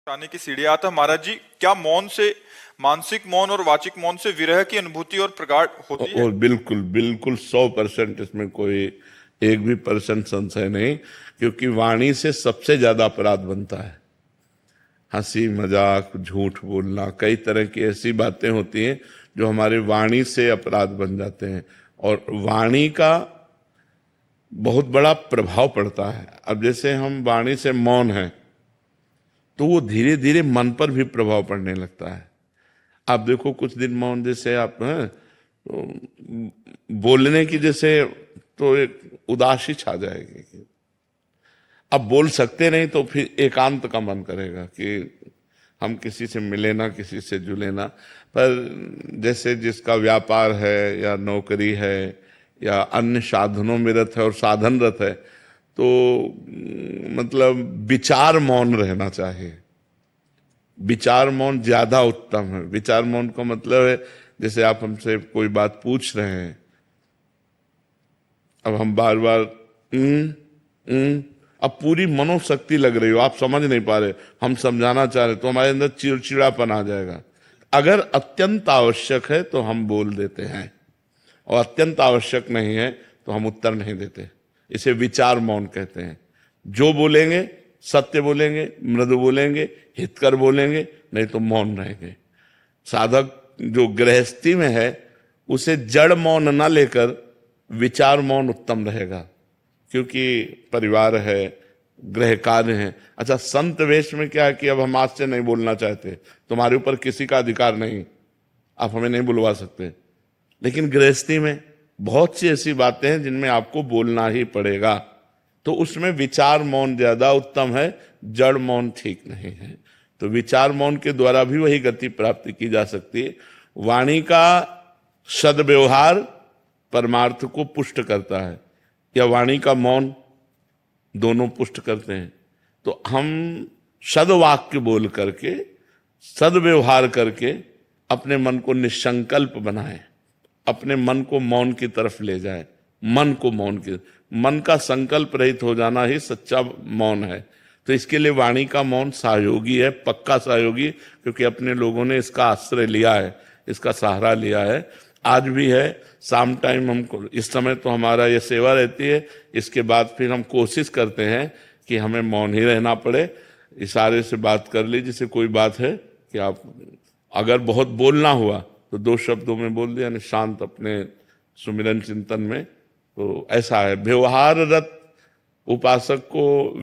आने की सीढ़ियां था। महाराज जी, क्या मौन से, मानसिक मौन और वाचिक मौन से विरह की अनुभूति और प्रगाढ़ होती है? और बिल्कुल बिल्कुल 100% इसमें कोई एक भी परसेंट संशय नहीं, क्योंकि वाणी से सबसे ज्यादा अपराध बनता है। हंसी मजाक, झूठ बोलना, कई तरह की ऐसी बातें होती हैं जो हमारे वाणी से अपराध बन जाते हैं। और वाणी का बहुत बड़ा प्रभाव पड़ता है। अब जैसे हम वाणी से मौन हैं तो वो धीरे धीरे मन पर भी प्रभाव पड़ने लगता है। आप देखो कुछ दिन मौन, जैसे आप हैं तो बोलने की जैसे तो एक उदासी छा जाएगी कि अब बोल सकते नहीं, तो फिर एकांत का मन करेगा कि हम किसी से मिले ना, किसी से जुले ना। पर जैसे जिसका व्यापार है या नौकरी है या अन्य साधनों में रत है और साधनरत है, तो मतलब विचार मौन रहना चाहिए। विचार मौन ज्यादा उत्तम है। विचार मौन का मतलब है, जैसे आप हमसे कोई बात पूछ रहे हैं, अब हम बार बार अब पूरी मनोशक्ति लग रही हो, आप समझ नहीं पा रहे, हम समझाना चाह रहे, तो हमारे अंदर चिड़चिड़ापन आ जाएगा। अगर अत्यंत आवश्यक है तो हम बोल देते हैं, और अत्यंत आवश्यक नहीं है तो हम उत्तर नहीं देते। इसे विचार मौन कहते हैं। जो बोलेंगे सत्य बोलेंगे, मृदु बोलेंगे, हितकर बोलेंगे, नहीं तो मौन रहेंगे। साधक जो गृहस्थी में है उसे जड़ मौन ना लेकर विचार मौन उत्तम रहेगा, क्योंकि परिवार है, गृह कार्य है। अच्छा, संत वेश में क्या है कि अब हम आज से नहीं बोलना चाहते, तुम्हारे ऊपर किसी का अधिकार नहीं, आप हमें नहीं बुलवा सकते। लेकिन गृहस्थी में बहुत सी ऐसी बातें हैं जिनमें आपको बोलना ही पड़ेगा, तो उसमें विचार मौन ज्यादा उत्तम है, जड़ मौन ठीक नहीं है। तो विचार मौन के द्वारा भी वही गति प्राप्त की जा सकती है। वाणी का सद्व्यवहार परमार्थ को पुष्ट करता है, या वाणी का मौन, दोनों पुष्ट करते हैं। तो हम सद्वाक्य बोल करके, सद्व्यवहार करके अपने मन को निसंकल्प बनाएं, अपने मन को मौन की तरफ ले जाए। मन को मौन की, मन का संकल्प रहित हो जाना ही सच्चा मौन है। तो इसके लिए वाणी का मौन सहयोगी है, पक्का सहयोगी, क्योंकि अपने लोगों ने इसका आश्रय लिया है, इसका सहारा लिया है, आज भी है। शाम टाइम हमको, इस समय तो हमारा ये सेवा रहती है, इसके बाद फिर हम कोशिश करते हैं कि हमें मौन ही रहना पड़े। इशारे से बात कर ली, जैसे कोई बात है कि आप अगर बहुत बोलना हुआ तो 2 शब्दों में बोल दिया, यानी शांत अपने सुमिरन चिंतन में। तो ऐसा है, व्यवहाररत उपासक को